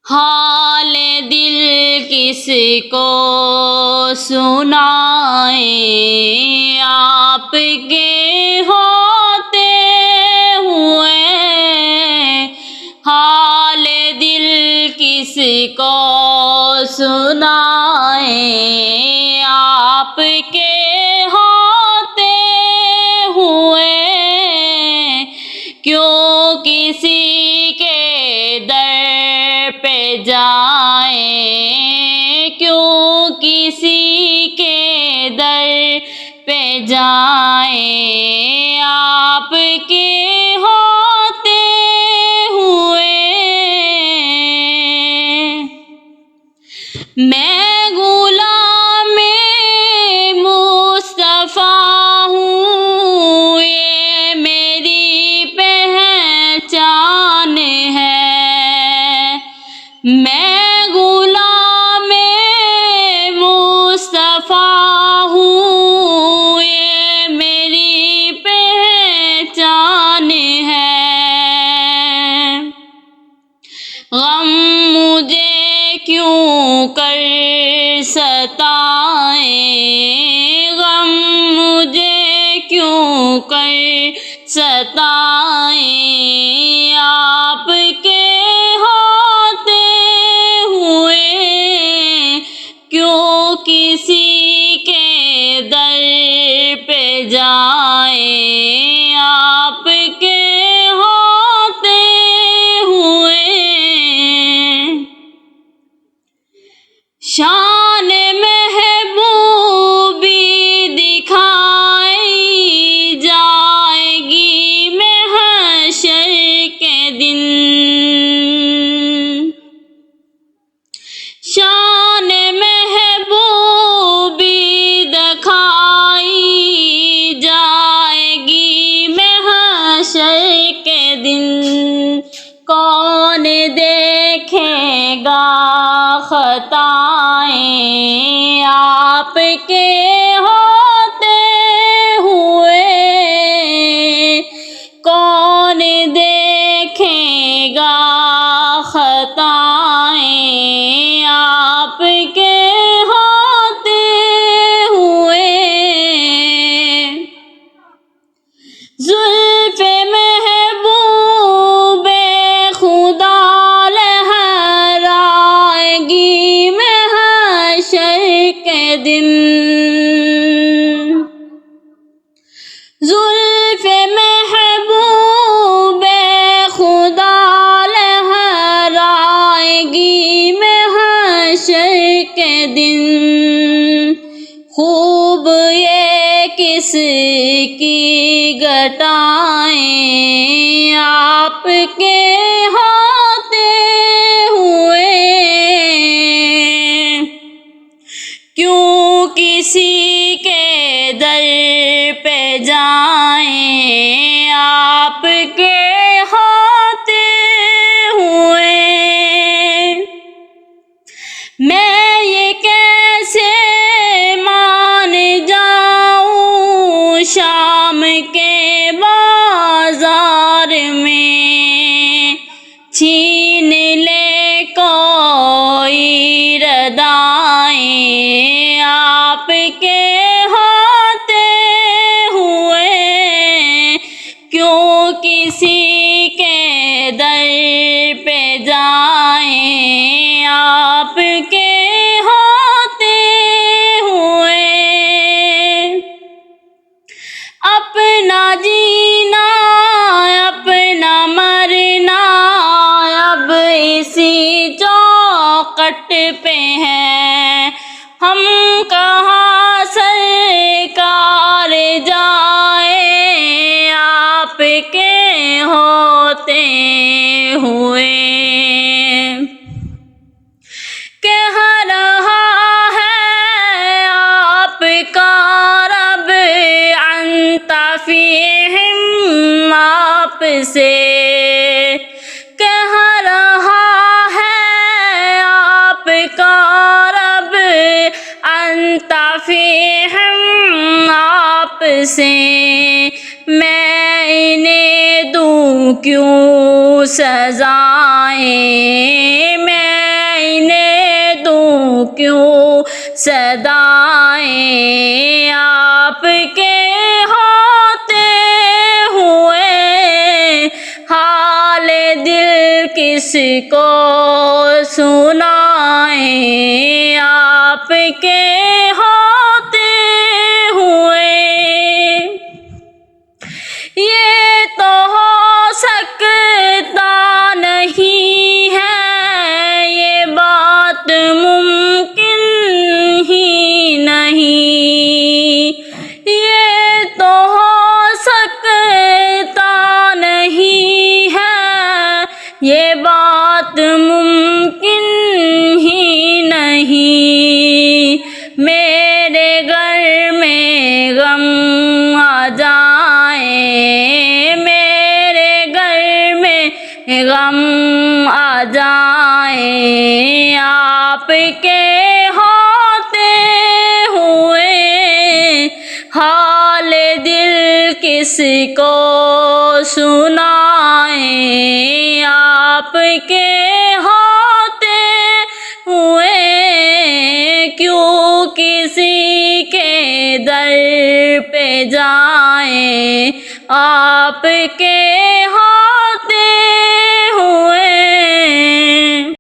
حال دل کس کو سنائیں، آپ کے ہوتے ہوئے حال دل کس کو سنائیں، آپ کے ہوتے ہوئے کیوں کسی کے در پہ جائیں، کیوں کسی کے در پہ جائیں، آپ کے ہوتے ہوئے میں غلام مصطفیٰ ہوں، یہ میری پہچان ہے، میں غلام مصطفیٰ ہوں، یہ میری پہچان ہے، غم مجھے کیوں کر ستائیں، غم مجھے کیوں کر ستائیں، آپ کے ہوتے ہوئے کیوں کسی کے در پہ جائیں، آپ کے ہوتے ہوئے شان محبوبی دکھائی جائے گی محشر کے دن، شان محبوبی دکھائی جائے گی محشر کے دن، کون دیکھے گا خطائیں، آپ کے ہوتے ہوئے کون دیکھے گا خطائیں، آپ کے ہوتے ہوئے زلف محبوب خدا لہرائے گی محشر کے دن، زلف محبوب خدا لہرائے گی محشر کے دن، خوب یہ کس کی گٹائیں، آپ کے ہوتے ہوئے کیوں کسی کے در پہ جائیں، آپ کے ہوتے ہوئے میں یہ کیسے مان جاؤں، شام کے بازار میں چھین لے کوئی ردائیں، آپ کے ہوتے ہوئے کیوں کسی کے در پہ جائیں، آپ کے ہوتے ہوئے اپنا جینا اپنا مرنا اب اسی چوکھٹ پہ ہے، ہم کہاں سرکار جائیں، آپ کے ہوتے ہوئے کہہ رہا ہے آپ کا رب انت فیہم، آپ سے کہہ رہا ہے آپ کا رب انت فیہم، آپ سے میں انہیں دوں کیوں سزائیں، میں کیوں صدائیں آپ کے ہوتے ہوئے حال دل کس کو سنائیں آپ کے ہوتے ہوئے یہ تو ہو سکتا نہیں ہے یہ بات ممکن ہی نہیں یہ تو ہو سکتا نہیں ہے یہ بات ممکن ہی نہیں میرے گھر میں غم آ جائیں میرے گھر میں غم آ جائیں آپ کے ہوتے ہوئے حال دل کس کو سنائیں آپ کے ہوتے ہوئے کیوں کسی کے در پہ جائیں آپ کے